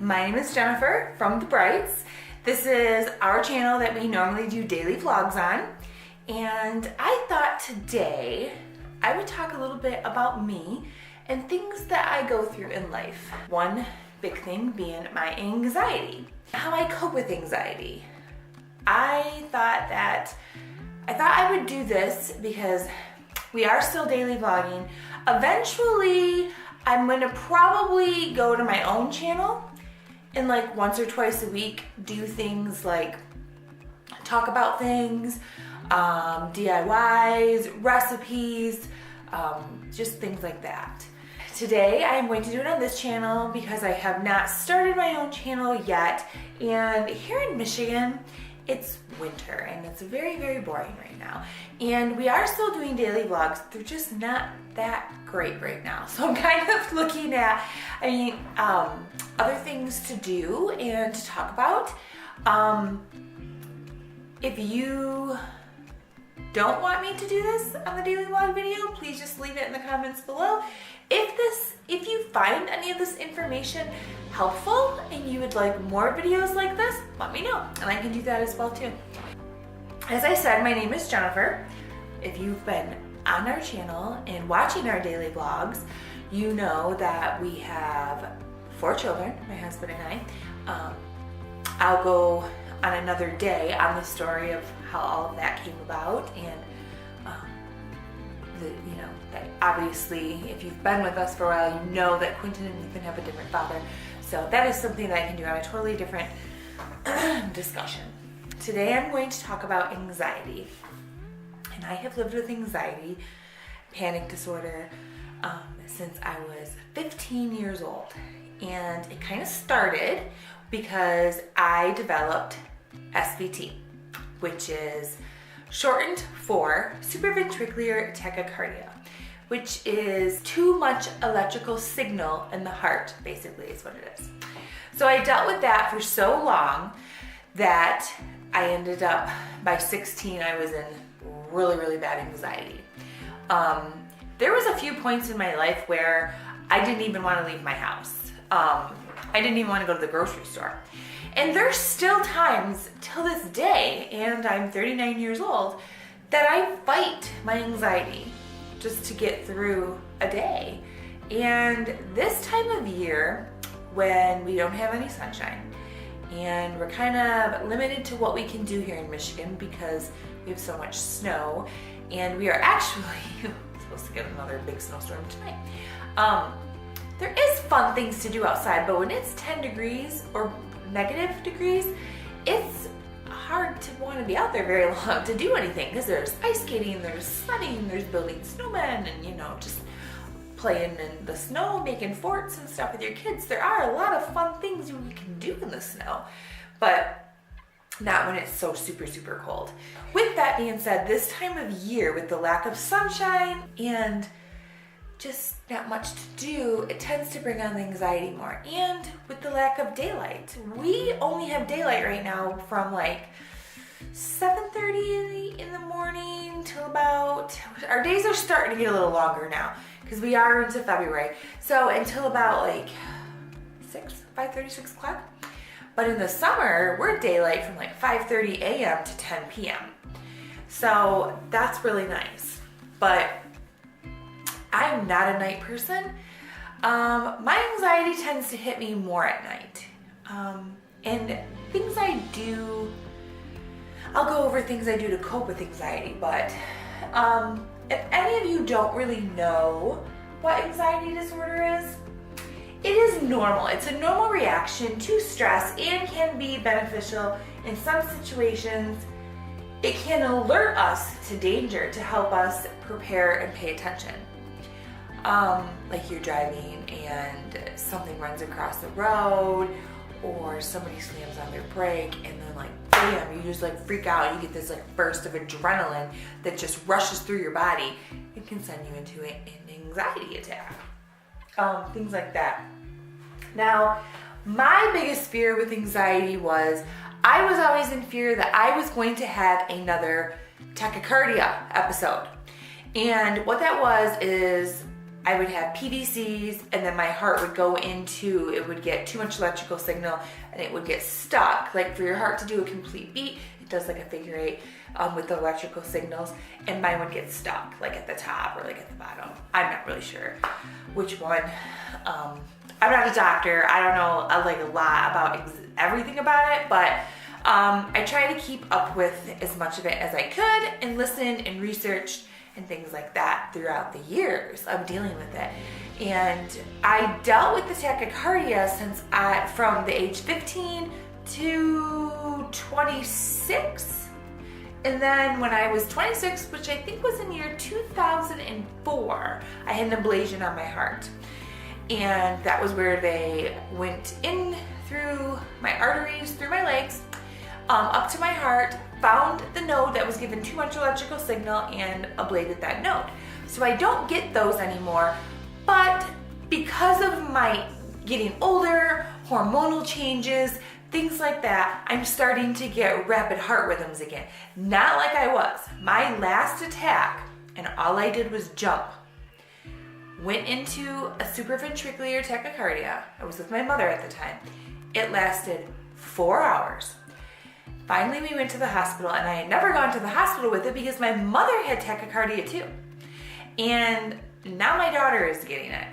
My name is Jennifer from The Brights. This is our channel that we normally do daily vlogs on. And I thought today I would talk a little bit about me and things that I go through in life. One big thing being my anxiety. How I cope with anxiety. I thought I would do this because we are still daily vlogging. Eventually, I'm gonna probably go to my own channel and like once or twice a week do things like talk about things, DIYs, recipes, just things like that. Today I'm going to do it on this channel because I have not started my own channel yet, and here in Michigan it's winter and it's very, very boring right now. And we are still doing daily vlogs. They're just not that great right now. So I'm kind of looking at, other things to do and to talk about. If you don't want me to do this on the daily vlog video, please just leave it in the comments below. If you find any of this information helpful and you would like more videos like this, let me know and I can do that as well too. As I said, my name is Jennifer. If you've been on our channel and watching our daily vlogs, you know that we have 4 children, my husband and I. I'll go on another day on the story of how all of that came about, and that obviously if you've been with us for a while, you know that Quinton and Ethan have a different father. So that is something that I can do on a totally different discussion. Today I'm going to talk about anxiety. And I have lived with anxiety, panic disorder, since I was 15 years old. And it kind of started because I developed SVT, which is shortened for supraventricular tachycardia, which is too much electrical signal in the heart, basically is what it is. So I dealt with that for so long that I ended up, by 16, I was in really, really bad anxiety. There was a few points in my life where I didn't even want to leave my house. I didn't even want to go to the grocery store. And there's still times till this day, and I'm 39 years old, that I fight my anxiety just to get through a day. And this time of year, when we don't have any sunshine, and we're kind of limited to what we can do here in Michigan because we have so much snow, and we are actually supposed to get another big snowstorm tonight. There is fun things to do outside, but when it's 10 degrees or negative degrees, it's hard to want to be out there very long to do anything because there's ice skating, there's sledding, there's building snowmen, and just playing in the snow, making forts and stuff with your kids. There are a lot of fun things you can do in the snow, but not when it's so super, super cold. With that being said, this time of year, with the lack of sunshine and just not much to do, it tends to bring on the anxiety more. And with the lack of daylight, we only have daylight right now from like 7:30 in the morning till about, our days are starting to get a little longer now because we are into February. So until about like 5:30, 6 o'clock. But in the summer, we're daylight from like 5:30 a.m. to 10 p.m. So that's really nice. But I'm not a night person. My anxiety tends to hit me more at night. And things I do, I'll go over things I do to cope with anxiety, but if any of you don't really know what anxiety disorder is, it is normal. It's a normal reaction to stress and can be beneficial in some situations. It can alert us to danger to help us prepare and pay attention. Like you're driving and something runs across the road, or somebody slams on their brake, and then like bam, you just like freak out. You get this like burst of adrenaline that just rushes through your body. It can send you into an anxiety attack. Things like that. Now, my biggest fear with anxiety was I was always in fear that I was going to have another tachycardia episode. And what that was is I would have PVCs, and then my heart would go into, it would get too much electrical signal and it would get stuck. Like for your heart to do a complete beat, it does like a figure 8 with the electrical signals, and mine would get stuck like at the top or like at the bottom. I'm not really sure which one. I'm not a doctor. I don't know like a lot about everything about it, but I try to keep up with as much of it as I could and listen and research and things like that throughout the years of dealing with it. And I dealt with the tachycardia from the age 15 to 26. And then when I was 26, which I think was in year 2004, I had an ablation on my heart. And that was where they went in through my arteries, through my legs, up to my heart, found the node that was given too much electrical signal and ablated that node. So I don't get those anymore, but because of my getting older, hormonal changes, things like that, I'm starting to get rapid heart rhythms again. Not like I was. My last attack, and all I did was jump, went into a supraventricular tachycardia. I was with my mother at the time. It lasted 4 hours. Finally, we went to the hospital, and I had never gone to the hospital with it because my mother had tachycardia too. And now my daughter is getting it.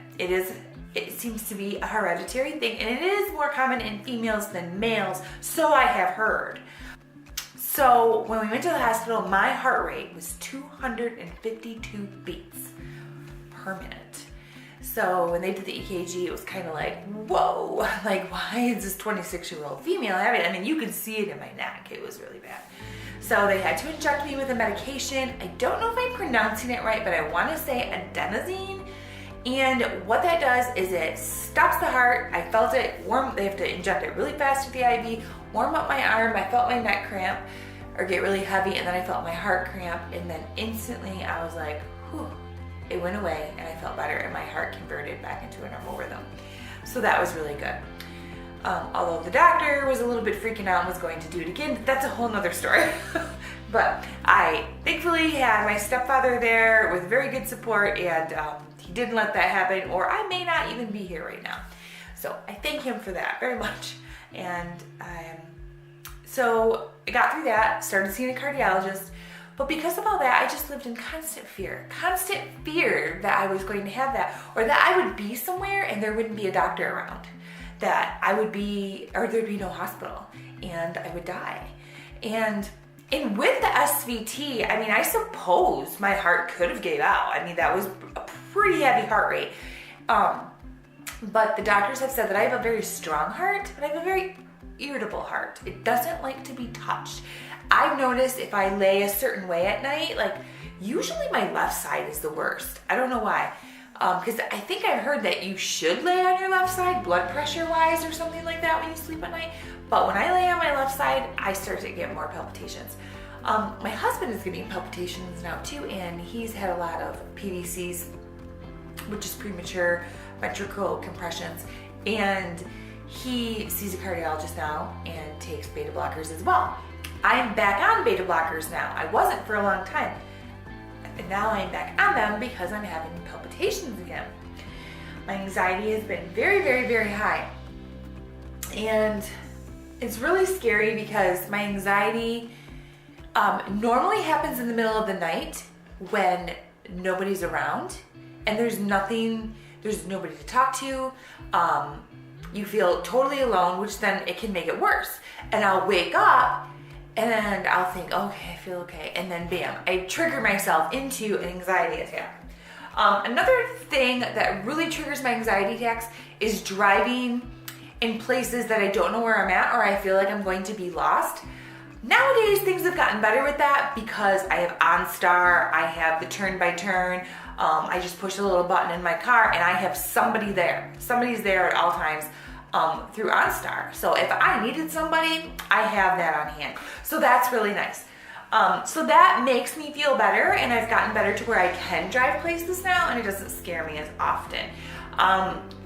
It seems to be a hereditary thing, and it is more common in females than males, so I have heard. So when we went to the hospital, my heart rate was 252 beats per minute. So when they did the EKG, it was kind of like, whoa, like why is this 26-year-old female having it? I mean, you could see it in my neck. It was really bad. So they had to inject me with a medication. I don't know if I'm pronouncing it right, but I want to say adenosine. And what that does is it stops the heart. I felt it warm. They have to inject it really fast with the IV, warm up my arm. I felt my neck cramp or get really heavy, and then I felt my heart cramp, and then instantly I was like, whew. It went away and I felt better, and my heart converted back into a normal rhythm. So that was really good. Although the doctor was a little bit freaking out and was going to do it again, that's a whole nother story. But I thankfully had my stepfather there with very good support, and he didn't let that happen, or I may not even be here right now. So I thank him for that very much. And so I got through that, started seeing a cardiologist. But because of all that, I just lived in constant fear that I was going to have that, or that I would be somewhere and there wouldn't be a doctor around, that I would be, or there'd be no hospital and I would die. And with the SVT, I mean, I suppose my heart could have gave out. I mean, that was a pretty heavy heart rate. But the doctors have said that I have a very strong heart, but I have a very irritable heart. It doesn't like to be touched. I've noticed if I lay a certain way at night, like usually my left side is the worst. I don't know why. Because I think I've heard that you should lay on your left side, blood pressure wise or something like that when you sleep at night. But when I lay on my left side, I start to get more palpitations. My husband is getting palpitations now too, and he's had a lot of PVCs, which is premature ventricular compressions. And he sees a cardiologist now and takes beta blockers as well. I'm back on beta blockers now. I wasn't for a long time. And now I'm back on them because I'm having palpitations again. My anxiety has been very, very, very high. And it's really scary because my anxiety normally happens in the middle of the night when nobody's around and there's nobody to talk to. You feel totally alone, which then it can make it worse. And I'll wake up and I'll think, okay, I feel okay. And then bam, I trigger myself into an anxiety attack. Another thing that really triggers my anxiety attacks is driving in places that I don't know where I'm at, or I feel like I'm going to be lost. Nowadays, things have gotten better with that because I have OnStar, I have the turn by turn. I just push a little button in my car and I have somebody there. Somebody's there at all times through OnStar. So if I needed somebody, I have that on hand. So that's really nice. So that makes me feel better, and I've gotten better to where I can drive places now and it doesn't scare me as often.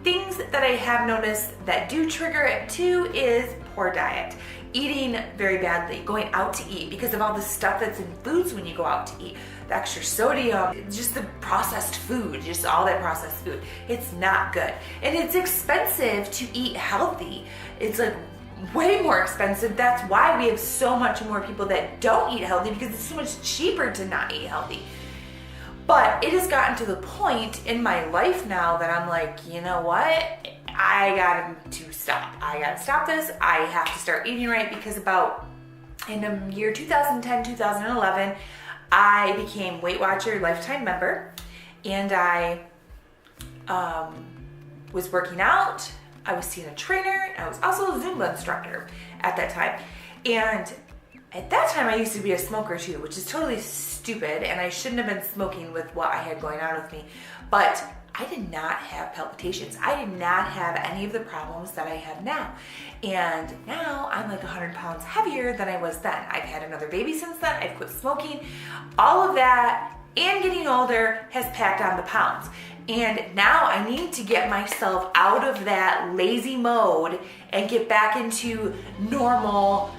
Things that I have noticed that do trigger it too is poor diet. eating very badly, going out to eat because of all the stuff that's in foods when you go out to eat. The extra sodium, just the processed food, just all that processed food. It's not good. And it's expensive to eat healthy. It's like way more expensive. That's why we have so much more people that don't eat healthy, because it's so much cheaper to not eat healthy. But it has gotten to the point in my life now that I'm like, you know what? I got to stop. I got to stop this. I have to start eating right, because about in the year 2010, 2011, I became Weight Watcher lifetime member, and I was working out. I was seeing a trainer. I was also a Zumba instructor at that time. And at that time, I used to be a smoker too, which is totally stupid, and I shouldn't have been smoking with what I had going on with me. But I did not have palpitations. I did not have any of the problems that I have now. And now I'm like 100 pounds heavier than I was then. I've had another baby since then. I've quit smoking. All of that and getting older has packed on the pounds. And now I need to get myself out of that lazy mode and get back into normal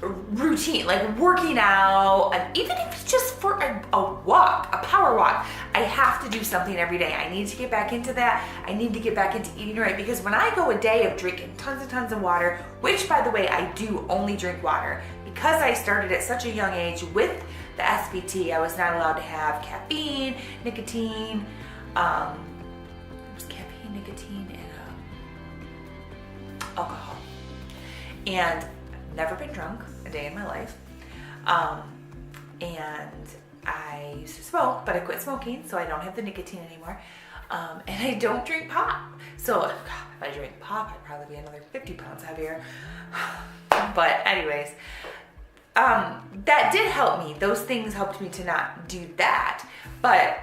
routine, like working out, and even if it's just for a walk, a power walk. I have to do something every day. I need to get back into that. I need to get back into eating right, because when I go a day of drinking tons of water, which by the way, I do only drink water, because I started at such a young age with the SBT, I was not allowed to have caffeine, nicotine, it was caffeine, nicotine, and alcohol. And never been drunk a day in my life. And I used to smoke, but I quit smoking, so I don't have the nicotine anymore. And I don't drink pop. So God, if I drank pop, I'd probably be another 50 pounds heavier. But anyways, that did help me. Those things helped me to not do that. But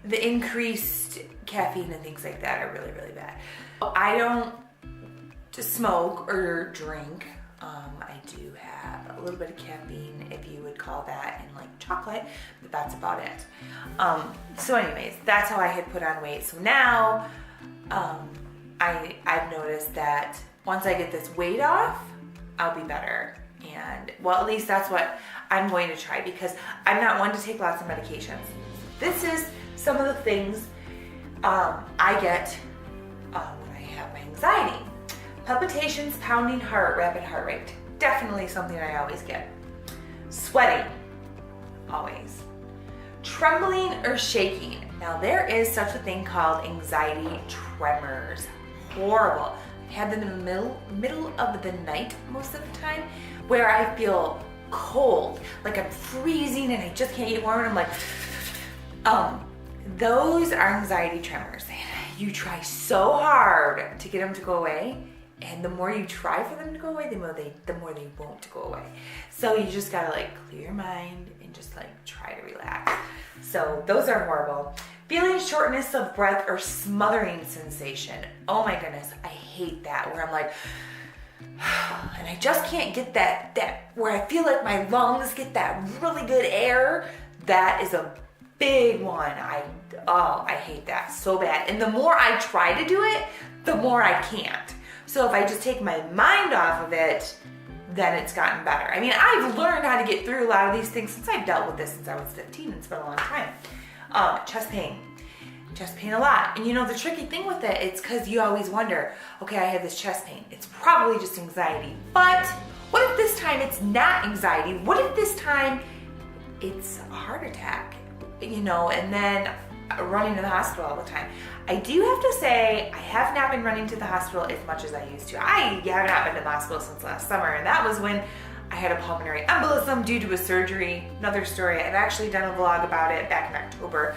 the increased caffeine and things like that are really, really bad. I don't smoke or drink. I do have a little bit of caffeine, if you would call that, in like chocolate, but that's about it. So anyways, that's how I had put on weight. So now I've noticed that once I get this weight off, I'll be better. And well, at least that's what I'm going to try, because I'm not one to take lots of medications. This is some of the things I get when I have my anxiety. Palpitations, pounding heart, rapid heart rate. Definitely something I always get. Sweating, always. Trembling or shaking. Now there is such a thing called anxiety tremors. Horrible. I have them in the middle of the night most of the time, where I feel cold, like I'm freezing and I just can't get warm, and I'm like, those are anxiety tremors. You try so hard to get them to go away, and the more you try for them to go away, the more they won't go away. So you just gotta like clear your mind and just like try to relax. So those are horrible. Feeling shortness of breath or smothering sensation. Oh my goodness, I hate that, where I'm like, and I just can't get that where I feel like my lungs get that really good air. That is a big one. I hate that so bad. And the more I try to do it, the more I can't. So if I just take my mind off of it, then it's gotten better. I mean, I've learned how to get through a lot of these things since I've dealt with this since I was 15. It's been a long time. Chest pain a lot. And you know, the tricky thing with it, it's because you always wonder, okay, I have this chest pain. It's probably just anxiety. But what if this time it's not anxiety? What if this time it's a heart attack? You know, and then running to the hospital all the time. I do have to say, I have not been running to the hospital as much as I used to. I have not been to the hospital since last summer, and that was when I had a pulmonary embolism due to a surgery. Another story. I've actually done a vlog about it back in October.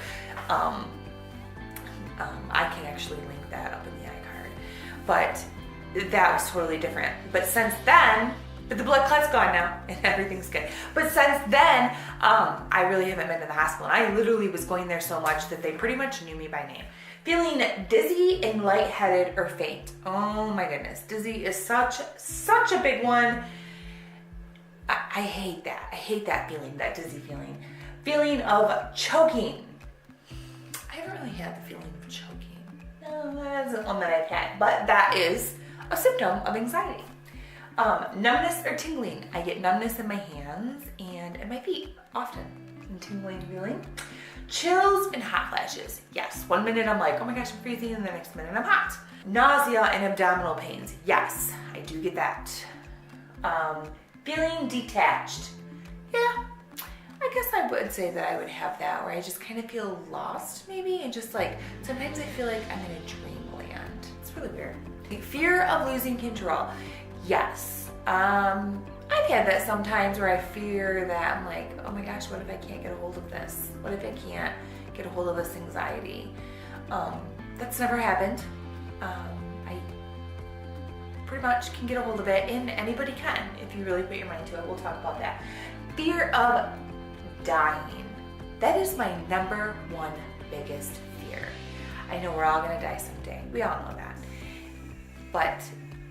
I can actually link that up in the iCard. But that was totally different. But since then, but the blood clot's gone now and everything's good. But since then, I really haven't been to the hospital. And I literally was going there so much that they pretty much knew me by name. Feeling dizzy and lightheaded or faint. Oh my goodness. Dizzy is such a big one. I hate that. I hate that feeling, that dizzy feeling. Feeling of choking. I haven't really had the feeling of choking. No, that isn't one that I've had. But that is a symptom of anxiety. Numbness or tingling. I get numbness in my hands and in my feet often, and tingling feeling. Chills and hot flashes. Yes, 1 minute I'm like, oh my gosh, I'm freezing, and the next minute I'm hot. Nausea and abdominal pains. Yes, I do get that. Feeling detached. Yeah, I guess I would say that I would have that, where I just kind of feel lost maybe, and just like, sometimes I feel like I'm in a dreamland. It's really weird. Fear of losing control. Yes. I've had that sometimes where I fear that I'm like, oh my gosh, what if I can't get a hold of this? What if I can't get a hold of this anxiety? That's never happened. I pretty much can get a hold of it, and anybody can if you really put your mind to it. We'll talk about that. Fear of dying. That is my number one biggest fear. I know we're all gonna die someday. We all know that. But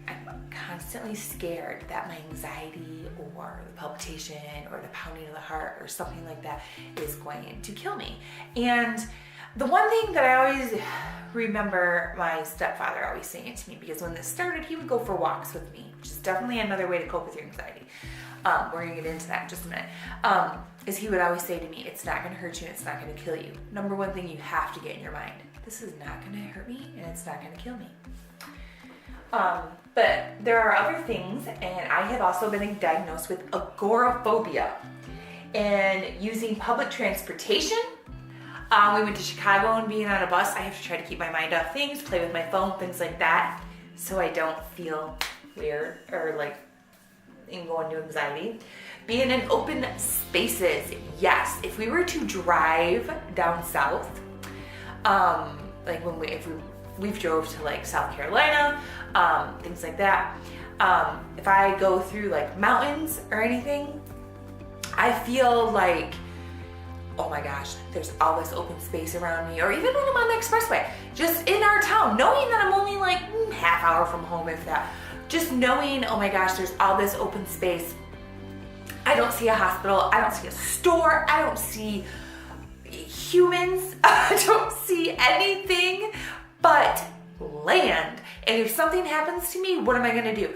I'm constantly scared that my anxiety or the palpitation or the pounding of the heart or something like that is going to kill me. And the one thing that I always remember my stepfather always saying it to me, because when this started, he would go for walks with me, which is definitely another way to cope with your anxiety. We're gonna get into that in just a minute. Is he would always say to me, it's not gonna hurt you and it's not gonna kill you. Number one thing you have to get in your mind, this is not gonna hurt me and it's not gonna kill me. But there are other things, and I have also been diagnosed with agoraphobia. And using public transportation, we went to Chicago, and being on a bus, I have to try to keep my mind off things, play with my phone, things like that, so I don't feel weird or like go into anxiety. Being in open spaces, yes. If we were to drive down south, like if we've drove to like South Carolina, things like that. If I go through like mountains or anything, I feel like, oh my gosh, there's all this open space around me. Or even when I'm on the expressway, just in our town, knowing that I'm only like half hour from home, if that. Just knowing, oh my gosh, there's all this open space. I don't see a hospital, I don't see a store, I don't see humans, I don't see anything but land. And if something happens to me, what am I gonna do?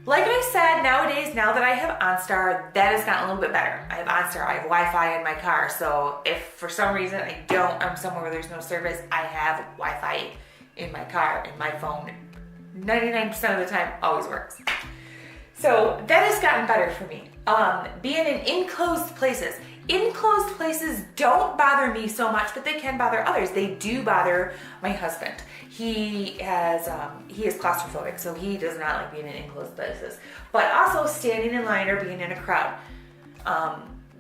Like I said, nowadays, now that I have OnStar, that has gotten a little bit better. I have OnStar, I have Wi-Fi in my car, so if for some reason I'm somewhere where there's no service, I have Wi-Fi in my car, and my phone, 99% of the time, always works. So that has gotten better for me. Being in enclosed places. Enclosed places don't bother me so much, but they can bother others. They do bother my husband. He is claustrophobic, so he does not like being in enclosed places. But also standing in line or being in a crowd.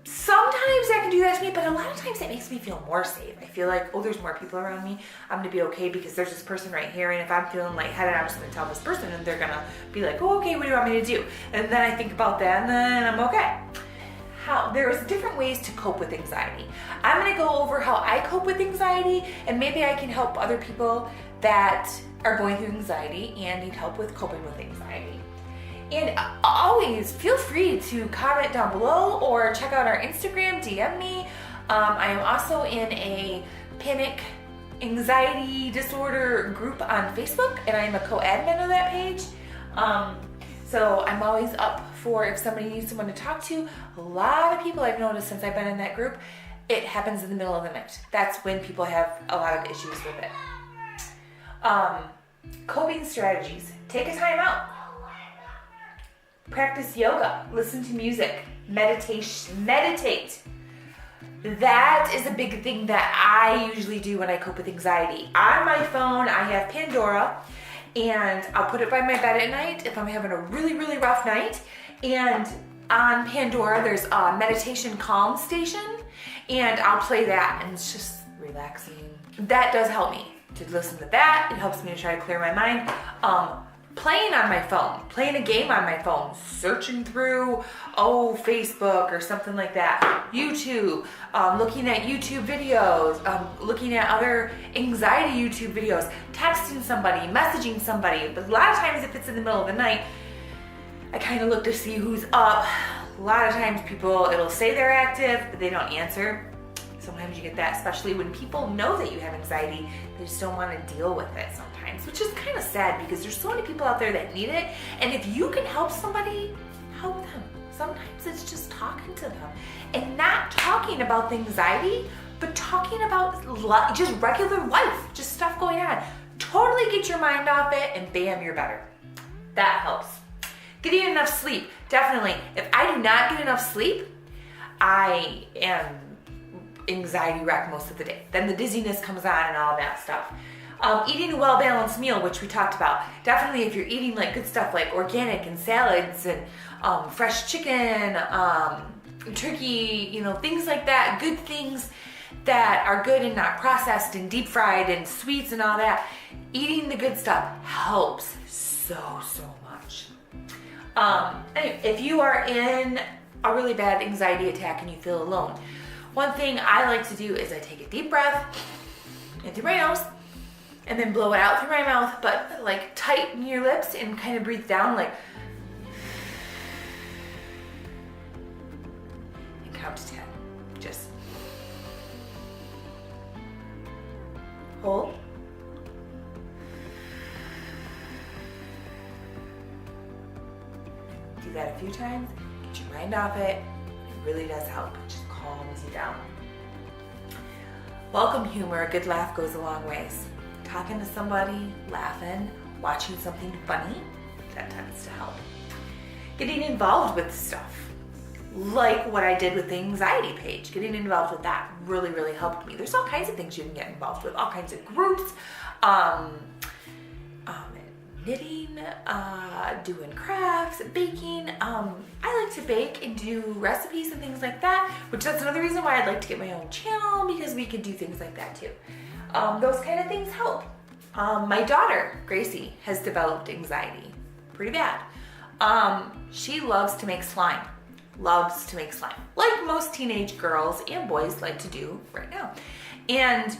Sometimes that can do that to me, but a lot of times it makes me feel more safe. I feel like, oh, there's more people around me. I'm gonna be okay because there's this person right here, and if I'm feeling lightheaded, I'm just gonna tell this person, and they're gonna be like, oh, okay, what do you want me to do? And then I think about that, and then I'm okay. There's different ways to cope with anxiety. I'm gonna go over how I cope with anxiety, and maybe I can help other people that are going through anxiety and need help with coping with anxiety. And always feel free to comment down below or check out our Instagram, DM me. I am also in a panic anxiety disorder group on Facebook, and I am a co-admin of that page. So I'm always up for if somebody needs someone to talk to. A lot of people I've noticed since I've been in that group, it happens in the middle of the night. That's when people have a lot of issues with it. Coping strategies. Take a time out. Practice yoga. Listen to music. Meditate. That is a big thing that I usually do when I cope with anxiety. On my phone, I have Pandora, and I'll put it by my bed at night if I'm having a really, really rough night. And on Pandora, there's a meditation calm station, and I'll play that, and it's just relaxing. That does help me to listen to that. It helps me to try to clear my mind. Playing on my phone, playing a game on my phone, searching through, Facebook or something like that, YouTube, looking at YouTube videos, looking at other anxiety YouTube videos, texting somebody, messaging somebody. But a lot of times if it's in the middle of the night, I kind of look to see who's up. A lot of times it'll say they're active, but they don't answer. Sometimes you get that, especially when people know that you have anxiety, they just don't want to deal with it sometimes. sometimes, which is kind of sad because there's so many people out there that need it. And if you can help somebody, help them. Sometimes it's just talking to them and not talking about the anxiety, but talking about just regular life, just stuff going on. Totally get your mind off it and bam, you're better. That helps. Getting enough sleep, definitely. If I do not get enough sleep, I am anxiety wreck most of the day. Then the dizziness comes on and all that stuff. Eating a well-balanced meal, which we talked about. Definitely if you're eating like good stuff like organic and salads and fresh chicken, turkey, things like that, good things that are good and not processed and deep fried and sweets and all that. Eating the good stuff helps so much. Anyway, if you are in a really bad anxiety attack and you feel alone, one thing I like to do is I take a deep breath in through my nose and then blow it out through my mouth, but like tighten your lips and kind of breathe down like, and count to 10. Just hold. Do that a few times, get your mind off it. It really does help. It just calms you down. Welcome humor. A good laugh goes a long ways. Talking to somebody, laughing, watching something funny, that tends to help. Getting involved with stuff, like what I did with the anxiety page. Getting involved with that really helped me. There's all kinds of things you can get involved with, all kinds of groups, knitting, doing crafts, baking. I like to bake and do recipes and things like that, which that's another reason why I'd like to get my own channel, because we could do things like that too. Those kind of things help. My daughter, Gracie, has developed anxiety pretty bad. She loves to make slime. Like most teenage girls and boys like to do right now. And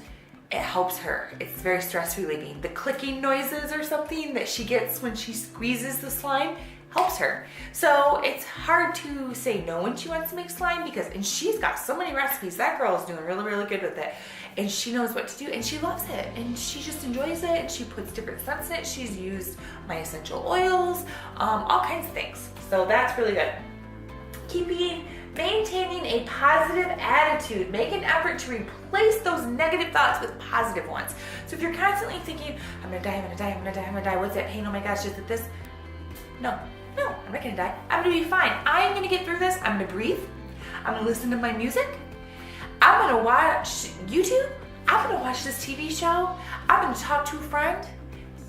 it helps her. It's very stress relieving. The clicking noises or something that she gets when she squeezes the slime helps her. So it's hard to say no when she wants to make slime and she's got so many recipes. That girl is doing really good with it. And she knows what to do and she loves it. And she just enjoys it and she puts different scents in it. She's used my essential oils, all kinds of things. So that's really good. Maintaining a positive attitude. Make an effort to replace those negative thoughts with positive ones. So if you're constantly thinking, I'm gonna die, what's that pain? Oh my gosh, is it this? No, I'm not gonna die. I'm gonna be fine. I'm gonna get through this. I'm gonna breathe. I'm gonna listen to my music. I'm gonna watch YouTube. I'm gonna watch this TV show. I'm gonna talk to a friend.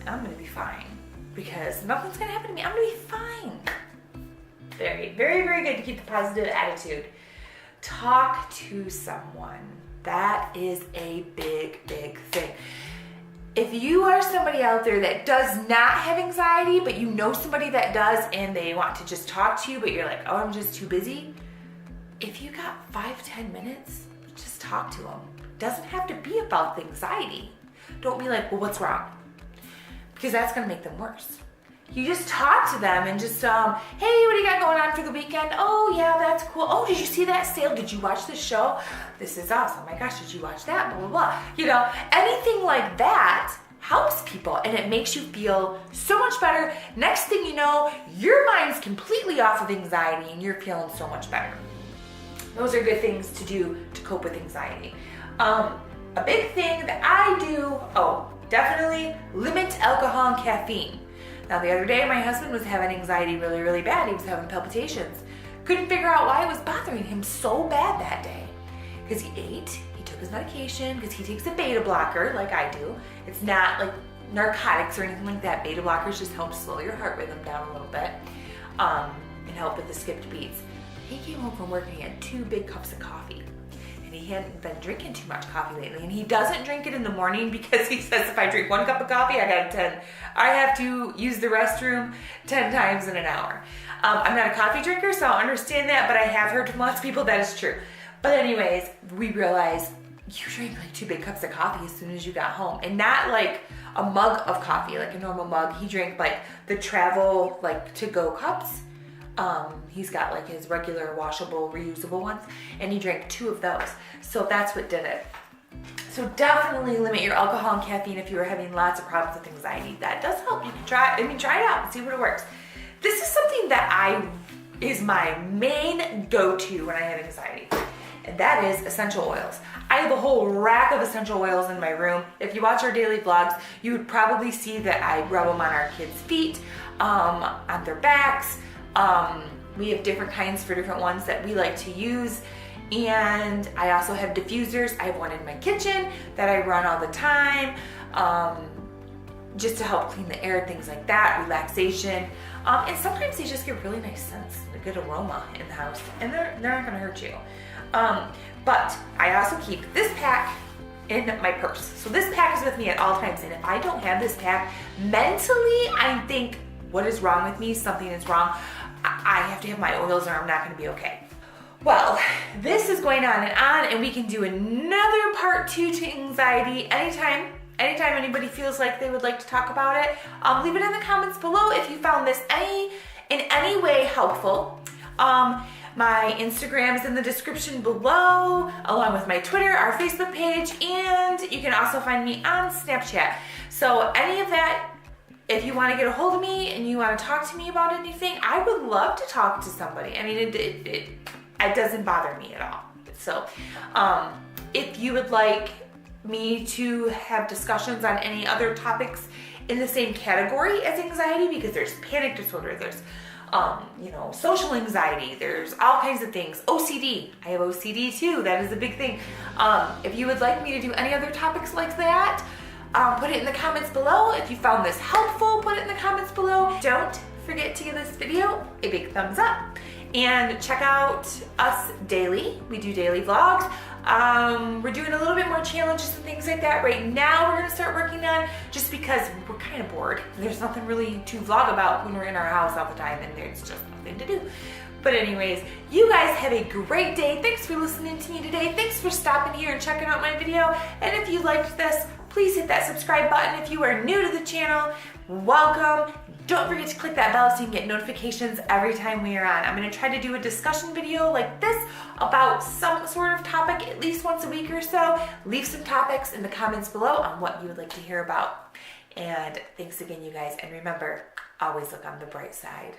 And I'm gonna be fine because nothing's gonna happen to me. I'm gonna be fine. Very good to keep the positive attitude. Talk to someone. That is a big thing. If you are somebody out there that does not have anxiety, but you know somebody that does and they want to just talk to you, but you're like, oh, I'm just too busy. If you got 5-10 minutes, just talk to them. Doesn't have to be about the anxiety. Don't be like, well, what's wrong? Because that's gonna make them worse. You just talk to them and just, hey, what do you got going on for the weekend? Oh yeah, that's cool. Oh, did you see that sale? Did you watch this show? This is awesome. Oh my gosh, did you watch that? Blah, blah, blah. Anything like that helps people and it makes you feel so much better. Next thing you know, your mind's completely off of anxiety and you're feeling so much better. Those are good things to do to cope with anxiety. A big thing that I do, definitely limit alcohol and caffeine. Now the other day, my husband was having anxiety really bad. He was having palpitations. Couldn't figure out why it was bothering him so bad that day. Because he ate, he took his medication, because he takes a beta blocker like I do. It's not like narcotics or anything like that. Beta blockers just help slow your heart rhythm down a little bit and help with the skipped beats. He came home from work and he had 2 big cups of coffee. And he hadn't been drinking too much coffee lately. And he doesn't drink it in the morning because he says if I drink 1 cup of coffee, I have to use the restroom 10 times in an hour. I'm not a coffee drinker, so I understand that, but I have heard from lots of people that is true. But anyways, we realized you drank like 2 big cups of coffee as soon as you got home. And not like a mug of coffee, like a normal mug. He drank like the travel, like to-go cups. He's got like his regular washable, reusable ones, and he drank 2 of those. So that's what did it. So definitely limit your alcohol and caffeine if you are having lots of problems with anxiety. That does help. You can try it out and see what it works. This is something that is my main go-to when I have anxiety, and that is essential oils. I have a whole rack of essential oils in my room. If you watch our daily vlogs, you would probably see that I rub them on our kids' feet, on their backs. We have different kinds for different ones that we like to use. And I also have diffusers. I have one in my kitchen that I run all the time, just to help clean the air, things like that, relaxation. And sometimes they just give really nice scents, a good aroma in the house, and they're not gonna hurt you. But I also keep this pack in my purse. So this pack is with me at all times, and if I don't have this pack, mentally I think, what is wrong with me? Something is wrong. I have to have my oils or I'm not gonna be okay. Well, this is going on, and we can do another part 2 to anxiety anytime anybody feels like they would like to talk about it. Leave it in the comments below if you found this in any way helpful. My Instagram is in the description below, along with my Twitter, our Facebook page, and you can also find me on Snapchat. So any of that, if you want to get a hold of me and you want to talk to me about anything, I would love to talk to somebody. I mean, it doesn't bother me at all. So if you would like me to have discussions on any other topics in the same category as anxiety, because there's panic disorder, there's social anxiety, there's all kinds of things. OCD, I have OCD too, that is a big thing. If you would like me to do any other topics like that, put it in the comments below. If you found this helpful, put it in the comments below. Don't forget to give this video a big thumbs up. And check out us daily. We do daily vlogs. We're doing a little bit more challenges and things like that right now. We're gonna start working on, just because we're kind of bored. There's nothing really to vlog about when we're in our house all the time, and there's just nothing to do. But anyways, you guys have a great day. Thanks for listening to me today. Thanks for stopping here and checking out my video. And if you liked this, please hit that subscribe button. If you are new to the channel, welcome. Don't forget to click that bell so you can get notifications every time we are on. I'm gonna try to do a discussion video like this about some sort of topic at least once a week or so. Leave some topics in the comments below on what you would like to hear about. And thanks again, you guys. And remember, always look on the bright side.